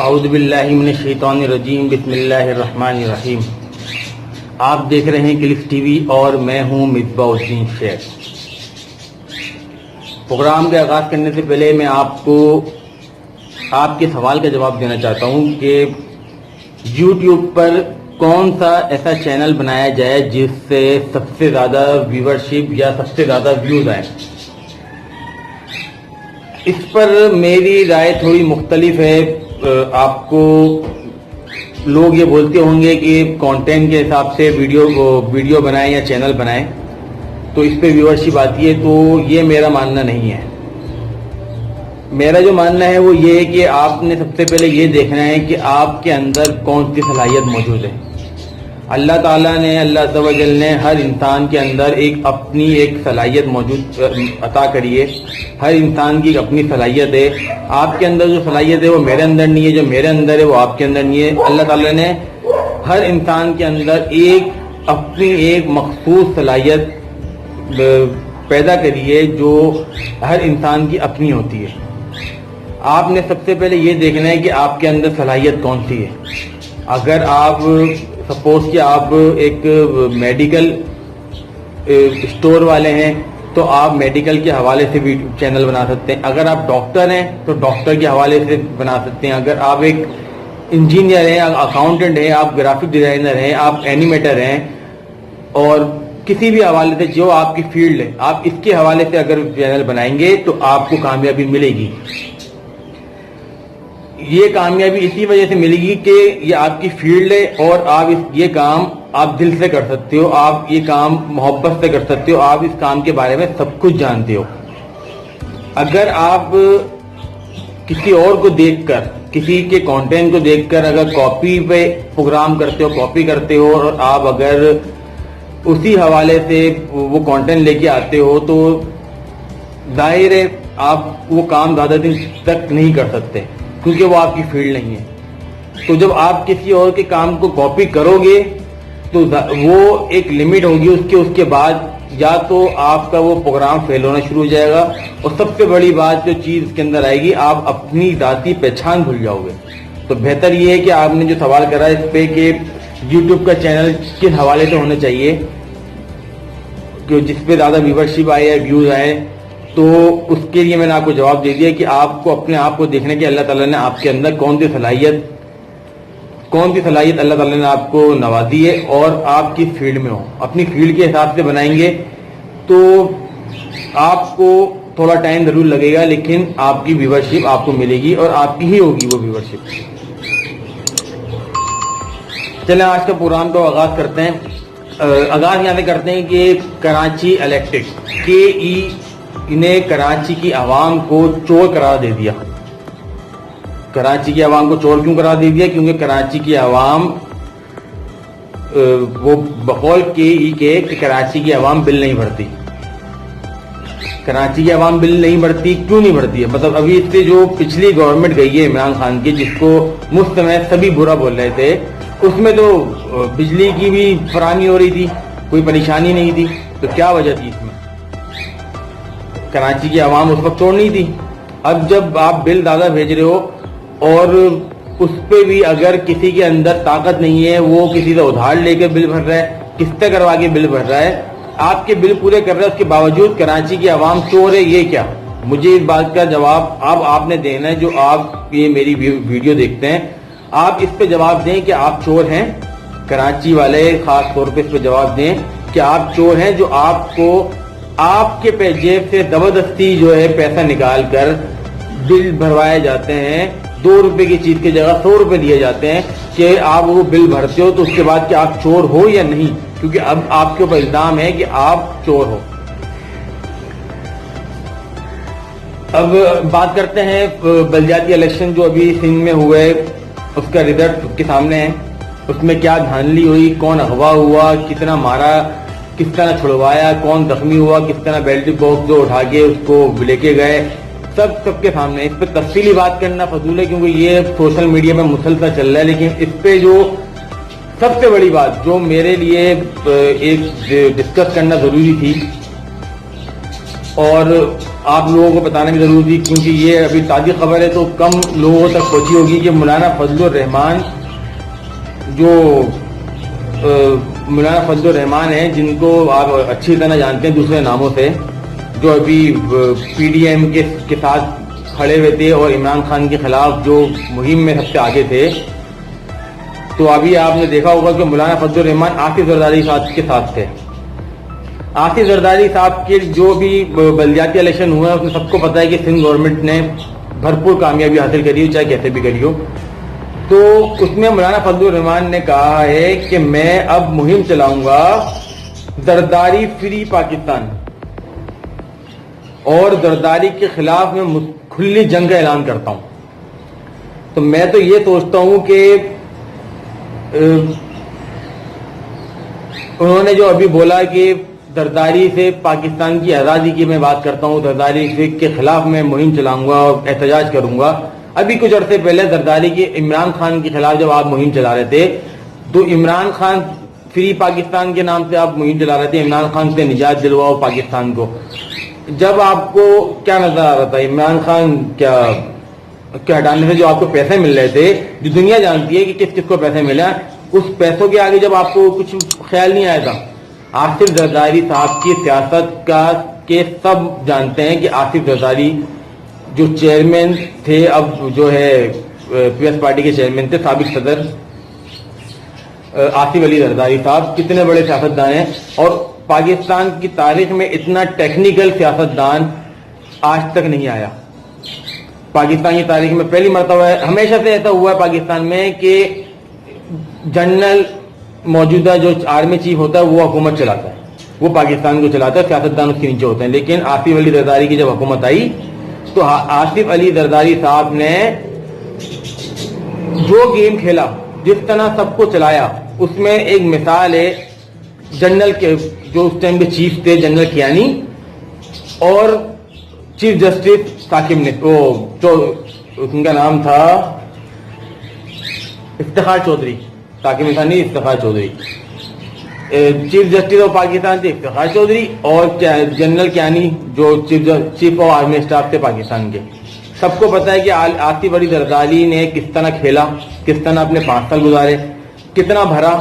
اعوذ باللہ من الشیطان الرجیم، بسم اللہ الرحمن الرحیم۔ آپ دیکھ رہے ہیں کلکس ٹی وی اور میں ہوں مصباح الدین شیخ۔ پروگرام کے آغاز کرنے سے پہلے میں آپ کو آپ کے سوال کا جواب دینا چاہتا ہوں کہ یوٹیوب پر کون سا ایسا چینل بنایا جائے جس سے سب سے زیادہ ویورشپ یا سب سے زیادہ ویوز آئیں۔ اس پر میری رائے تھوڑی مختلف ہے۔ آپ کو لوگ یہ بولتے ہوں گے کہ کانٹینٹ کے حساب سے ویڈیو بنائیں یا چینل بنائیں تو اس پہ ویورشپ آتی ہے، تو یہ میرا ماننا نہیں ہے۔ میرا جو ماننا ہے وہ یہ ہے کہ آپ نے سب سے پہلے یہ دیکھنا ہے کہ آپ کے اندر کون سی صلاحیت موجود ہے۔ اللہ تعالیٰ نے، اللہ عز و جل نے ہر انسان کے اندر اپنی ایک صلاحیت موجود عطا کری ہے۔ ہر انسان کی ایک اپنی صلاحیت ہے۔ آپ کے اندر جو صلاحیت ہے وہ میرے اندر نہیں ہے، جو میرے اندر ہے وہ آپ کے اندر نہیں ہے۔ اللہ تعالیٰ نے ہر انسان کے اندر اپنی ایک مخصوص صلاحیت پیدا کری ہے جو ہر انسان کی اپنی ہوتی ہے۔ آپ نے سب سے پہلے یہ دیکھنا ہے کہ آپ کے اندر صلاحیت کون سی ہے۔ اگر آپ سپوز کہ آپ ایک میڈیکل اسٹور والے ہیں تو آپ میڈیکل کے حوالے سے بھی چینل بنا سکتے ہیں۔ اگر آپ ڈاکٹر ہیں تو ڈاکٹر کے حوالے سے بنا سکتے ہیں۔ اگر آپ ایک انجینئر ہیں، اکاؤنٹنٹ ہیں، آپ گرافک ڈیزائنر ہیں، آپ اینیمیٹر ہیں، اور کسی بھی حوالے سے جو آپ کی فیلڈ ہے، آپ اس کے حوالے سے اگر چینل بنائیں گے تو آپ کو کامیابی ملے گی۔ یہ کامیابی اسی وجہ سے ملے گی کہ یہ آپ کی فیلڈ ہے اور آپ یہ کام آپ دل سے کر سکتے ہو، آپ یہ کام محبت سے کر سکتے ہو، آپ اس کام کے بارے میں سب کچھ جانتے ہو۔ اگر آپ کسی اور کو دیکھ کر، کسی کے کانٹینٹ کو دیکھ کر اگر کاپی پہ پروگرام کرتے ہو، کاپی کرتے ہو، اور آپ اگر اسی حوالے سے وہ کانٹینٹ لے کے آتے ہو تو ظاہر ہے آپ وہ کام زیادہ دن تک نہیں کر سکتے کیونکہ وہ آپ کی فیلڈ نہیں ہے۔ تو جب آپ کسی اور کے کام کو کاپی کرو گے تو وہ ایک لمٹ ہوگی، اس کے بعد یا تو آپ کا وہ پروگرام فیل ہونا شروع ہو جائے گا، اور سب سے بڑی بات جو چیز اس کے اندر آئے گی، آپ اپنی ذاتی پہچان بھول جاؤ گے۔ تو بہتر یہ ہے کہ آپ نے جو سوال کرا ہے اس پہ کہ یوٹیوب کا چینل کس حوالے سے ہونا چاہیے کہ جس پہ زیادہ ویورشپ آئے یا ویوز آئے، تو اس کے لیے میں نے آپ کو جواب دے دیا کہ آپ کو اپنے آپ کو دیکھنے کہ اللہ تعالیٰ نے آپ کے اندر کون سی صلاحیت اللہ تعالیٰ نے آپ کو نوازی ہے اور آپ کی فیلڈ میں ہو۔ اپنی فیلڈ کے حساب سے بنائیں گے تو آپ کو تھوڑا ٹائم ضرور لگے گا، لیکن آپ کی ویورشپ آپ کو ملے گی اور آپ کی ہی ہوگی وہ ویورشپ۔ چلیں آج کا پروگرام کو آغاز کرتے ہیں۔ آغاز یہاں سے کرتے ہیں کہ کراچی الیکٹرک نے کراچی کی عوام کو چور قرار دے دیا۔ کراچی کی عوام کو چور کیوں قرار دے دیا؟ کیونکہ کراچی کی عوام وہ بقول کہ کراچی کی عوام بل نہیں بھرتی۔ کراچی کی عوام بل نہیں بھرتی، کیوں نہیں بھرتی ہے؟ مطلب ابھی اس سے جو پچھلی گورنمنٹ گئی ہے عمران خان کی، جس کو مفت میں سبھی برا بول رہے تھے، اس میں تو بجلی کی بھی فراہمی ہو رہی تھی، کوئی پریشانی نہیں تھی۔ تو کیا وجہ تھی اس میں؟ کراچی کی عوام اس وقت چور نہیں تھی۔ اب جب آپ بل زیادہ بھیج رہے ہو اور اس پہ بھی اگر کسی کے اندر طاقت نہیں ہے، وہ کسی سے ادھار لے کے بل بھر رہا ہے، قسطیں کروا کے بل بھر رہا ہے، آپ کے بل پورے کر رہا ہے، اس کے باوجود کراچی کی عوام چور ہے، یہ کیا؟ مجھے اس بات کا جواب اب آپ نے دینا ہے۔ جو آپ یہ میری ویڈیو دیکھتے ہیں، آپ اس پہ جواب دیں کہ آپ چور ہیں۔ کراچی والے خاص طور پہ اس پہ جواب دیں کہ آپ چور ہیں، جو آپ کو آپ کے جیب سے زبردستی جو ہے پیسہ نکال کر بل بھروائے جاتے ہیں۔ 2 روپے کی چیز کی جگہ 100 روپے دیے جاتے ہیں کہ آپ وہ بل بھرتے ہو، تو اس کے بعد کہ آپ چور ہو یا نہیں، کیونکہ اب آپ کے اوپر الزام ہے کہ آپ چور ہو۔ اب بات کرتے ہیں بلدیاتی الیکشن جو ابھی سندھ میں ہوئے، اس کا رزلٹ کے سامنے ہے۔ اس میں کیا دھاندلی ہوئی، کون اغوا ہوا، کتنا مارا، کس طرح چھڑوایا، کون زخمی ہوا، کس طرح بیلٹ باکس جو اٹھا کے اس کو لے کے گئے، سب کے سامنے۔ اس پہ تفصیلی بات کرنا فضول ہے کیونکہ یہ سوشل میڈیا میں مسلسل چل رہا ہے، لیکن اس پہ جو سب سے بڑی بات جو میرے لیے ایک ڈسکس کرنا ضروری تھی اور آپ لوگوں کو بتانا بھی ضروری تھی کیونکہ یہ ابھی تازی خبر ہے تو کم لوگوں تک پہنچی ہوگی کہ مولانا فضل الرحمان ہیں جن کو آپ اچھی طرح جانتے ہیں دوسرے ناموں سے، جو ابھی پی ڈی ایم کے ساتھ کھڑے ہوئے تھے اور عمران خان کے خلاف جو مہم میں سب سے آگے تھے. تو ابھی آپ نے دیکھا ہوگا کہ مولانا فضل الرحمان آصف زرداری صاحب کے ساتھ تھے. آصف زرداری صاحب کے جو بھی بلدیاتی الیکشن ہوئے ہیں اس میں سب کو پتا ہے کہ سندھ گورنمنٹ نے بھرپور کامیابی حاصل کری ہو چاہے کیسے بھی کری ہو. تو اس میں مولانا فضل الرحمان نے کہا ہے کہ میں اب مہم چلاؤں گا زرداری فری پاکستان، اور زرداری کے خلاف میں کھلی جنگ کا اعلان کرتا ہوں. تو میں تو یہ سوچتا ہوں کہ انہوں نے جو ابھی بولا کہ زرداری سے پاکستان کی آزادی کی میں بات کرتا ہوں، زرداری کے خلاف میں مہم چلاؤں گا اور احتجاج کروں گا. ابھی کچھ عرصے پہلے زرداری کے عمران خان کے خلاف جب آپ مہم چلا رہے تھے تو عمران خان فری پاکستان کے نام سے آپ مہم چلا رہے تھے، عمران خان سے نجات دلواؤ پاکستان کو. جب آپ کو کیا نظر آ رہا تھا؟ عمران خان کیا ہٹانے سے جو آپ کو پیسے مل رہے تھے، جو دنیا جانتی ہے کہ کس کس کو پیسے ملے، اس پیسوں کے آگے جب آپ کو کچھ خیال نہیں آیا تھا. آصف زرداری صاحب کی سیاست کے سب جانتے ہیں کہ آصف زرداری جو چیئرمین تھے، اب جو ہے پیپلز پارٹی کے چیئرمین تھے، سابق صدر آصف علی زرداری صاحب کتنے بڑے سیاستدان ہیں، اور پاکستان کی تاریخ میں اتنا ٹیکنیکل سیاستدان آج تک نہیں آیا. پاکستان کی تاریخ میں پہلی مرتبہ ہے، ہمیشہ سے ایسا ہوا ہے پاکستان میں کہ جنرل موجودہ جو آرمی چیف ہوتا ہے وہ حکومت چلاتا ہے، وہ پاکستان کو چلاتا ہے، سیاستدان اس کے نیچے ہوتے ہیں. لیکن آصف علی زرداری کی جب حکومت آئی تو آصف علی زرداری صاحب نے جو گیم کھیلا، جس طرح سب کو چلایا، اس میں ایک مثال ہے جنرل کے جو اس ٹائم کے چیف تھے جنرل کیانی اور چیف جسٹس ثاقب نے، ان کا نام تھا افتخار چودھری، ثاقب نثار نہیں، Iftikhar Chaudhry. Chief justice of Pakistan تھے افتخار چودھری، اور جنرل کیانی جو چیف آف آرمی اسٹاف تھے پاکستان کے. سب کو پتا ہے کہ آصف علی زرداری نے کس طرح کھیلا، کس طرح اپنے 5 سال گزارے، کتنا بھرا.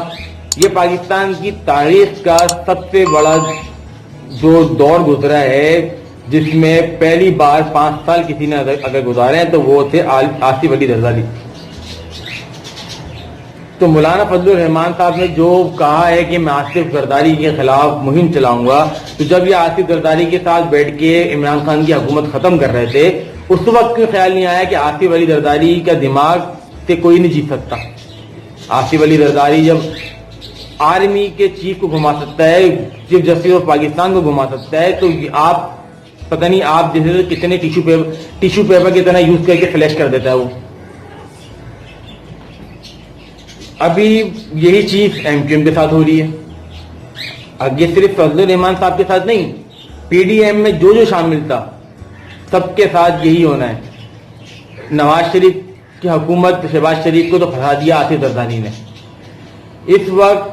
یہ پاکستان کی تاریخ کا سب سے بڑا جو دور گزرا ہے جس میں پہلی بار 5 سال کسی نے اگر گزارے ہیں تو وہ تھے آصف علی زرداری. تو مولانا فضل الرحمان صاحب نے جو کہا ہے کہ میں آصف زرداری کے خلاف مہم چلاؤں گا، تو جب یہ آصف زرداری کے ساتھ بیٹھ کے عمران خان کی حکومت ختم کر رہے تھے اس وقت کوئی خیال نہیں آیا کہ آصف علی زرداری کا دماغ سے کوئی نہیں جیت سکتا. آصف علی زرداری جب آرمی کے چیف کو گھما سکتا ہے، چیف جسٹس آف پاکستان کو گھما سکتا ہے، تو آپ پتہ نہیں آپ جیسے کتنے ٹیشو پیپر کی طرح یوز کر کے فلیش کر دیتا ہے وہ. ابھی یہی چیز ایم کیو ایم کے ساتھ ہو رہی ہے. آگے صرف فضل الرحمان صاحب کے ساتھ نہیں، پی ڈی ایم میں جو شامل تھا سب کے ساتھ یہی ہونا ہے. نواز شریف کی حکومت، شہباز شریف کو تو پھنسا دیا آصف زرداری نے. اس وقت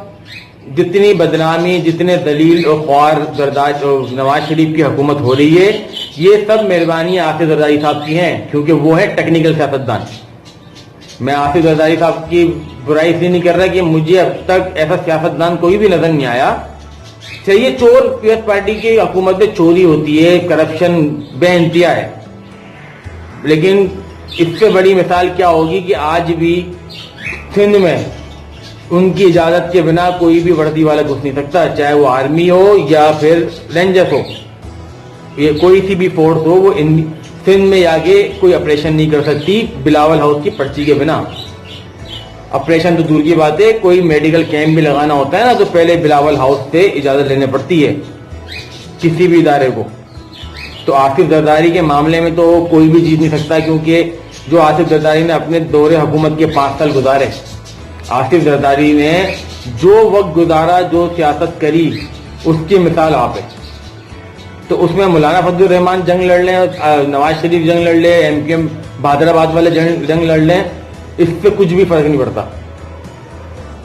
جتنی بدنامی، جتنے دلیل اور خوار نواز شریف کی حکومت ہو رہی ہے، یہ سب مہربانی آصف زرداری صاحب کی ہیں، کیونکہ وہ ہے ٹیکنیکل سیاستدان. میں آصف زرداری صاحب کی برائی اس لیے نہیں کر رہا کہ مجھے اب تک ایسا سیاستدان کوئی بھی نظر نہیں آیا. چاہیے چور، پیپلز پارٹی کی حکومت میں چوری ہوتی ہے، کرپشن بے انتہا ہے، لیکن اس سے بڑی مثال کیا ہوگی کہ آج بھی سندھ میں ان کی اجازت کے بنا کوئی بھی وردی والا گھس نہیں سکتا، چاہے وہ آرمی ہو یا پھر رینجرز ہو، یہ کوئی سی بھی فورس ہو، وہ سندھ میں آگے کوئی آپریشن نہیں کر سکتی بلاول ہاؤس کی پرچی کے بنا. آپریشن تو دور کی بات ہے، کوئی میڈیکل کیمپ بھی لگانا ہوتا ہے نا تو پہلے بلاول ہاؤس سے اجازت لینے پڑتی ہے کسی بھی ادارے کو. تو آصف زرداری کے معاملے میں تو کوئی بھی جیت نہیں سکتا، کیونکہ جو آصف زرداری نے اپنے دور حکومت کے 5 سال گزارے، آصف زرداری نے جو وقت گزارا، جو سیاست کری، اس کی مثال آپ ہے. تو اس میں مولانا فضل الرحمان جنگ لڑ لیں، نواز شریف جنگ لڑ لیں، ایم کیو ایم بہادر آباد والے جنگ لڑ لیں، اس سے کچھ بھی فرق نہیں پڑتا.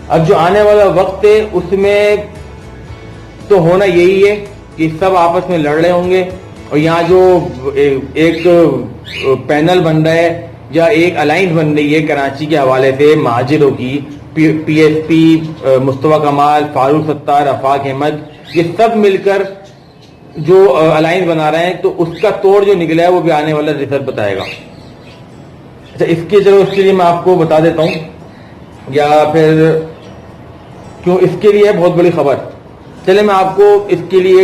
اب جو آنے والا وقت ہے اس میں تو ہونا یہی ہے کہ سب آپس میں لڑ رہے ہوں گے، اور یہاں جو ایک پینل بن رہا ہے یا ایک الائنس بن رہی ہے کراچی کے حوالے سے مہاجروں کی، پی ایس پی، مصطفیٰ کمال، فاروق ستار، آفاق احمد، یہ سب مل کر جو الائنس بنا رہے ہیں، تو اس کا توڑ جو نکلا ہے وہ بھی آنے والا ریسرچ بتائے گا۔ اچھا، اس کے لیے میں آپ کو بتا دیتا ہوں، یا پھر کیوں اس کے لیے بہت بڑی خبر۔ چلے میں آپ کو اس کے لیے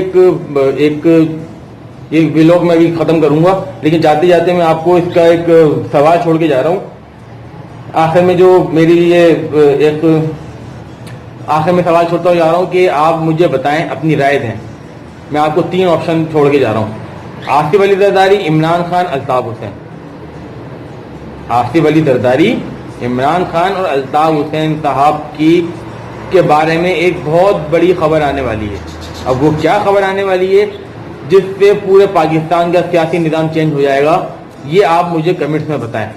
ایک ویلاگ میں بھی ختم کروں گا، لیکن جاتے جاتے میں آپ کو اس کا ایک سوال چھوڑ کے جا رہا ہوں۔ آخر میں جو میری ایک آخر میں سوال چھوڑتا ہوں جا رہا ہوں کہ آپ مجھے بتائیں، اپنی رائے دیں۔ میں آپ کو 3 آپشن چھوڑ کے جا رہا ہوں: آصف علی زرداری، عمران خان، الطاف حسین۔ آصف علی زرداری، عمران خان اور الطاف حسین صاحب کے بارے میں ایک بہت بڑی خبر آنے والی ہے۔ اب وہ کیا خبر آنے والی ہے جس سے پورے پاکستان کا سیاسی نظام چینج ہو جائے گا، یہ آپ مجھے کمنٹس میں بتائیں۔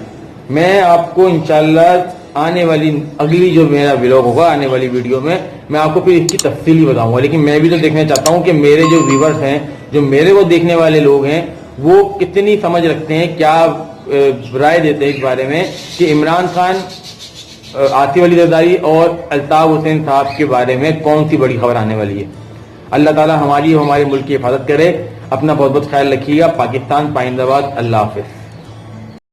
میں آپ کو انشاءاللہ آنے والی اگلی جو میرا ولاگ ہوگا، آنے والی ویڈیو میں آپ کو پھر اس کی تفصیلی بتاؤں گا۔ لیکن میں بھی تو دیکھنا چاہتا ہوں کہ میرے جو ویورز ہیں، جو میرے کو دیکھنے والے لوگ ہیں، وہ کتنی سمجھ رکھتے ہیں، کیا رائے دیتے ہیں اس بارے میں کہ عمران خان، آصف علی زرداری اور الطاف حسین صاحب کے بارے میں کون سی بڑی خبر آنے والی ہے۔ اللہ تعالیٰ ہماری اور ہمارے ملک کی حفاظت کرے۔ اپنا بہت بہت خیال رکھیے گا۔ پاکستان پائندہ باد۔ اللہ حافظ۔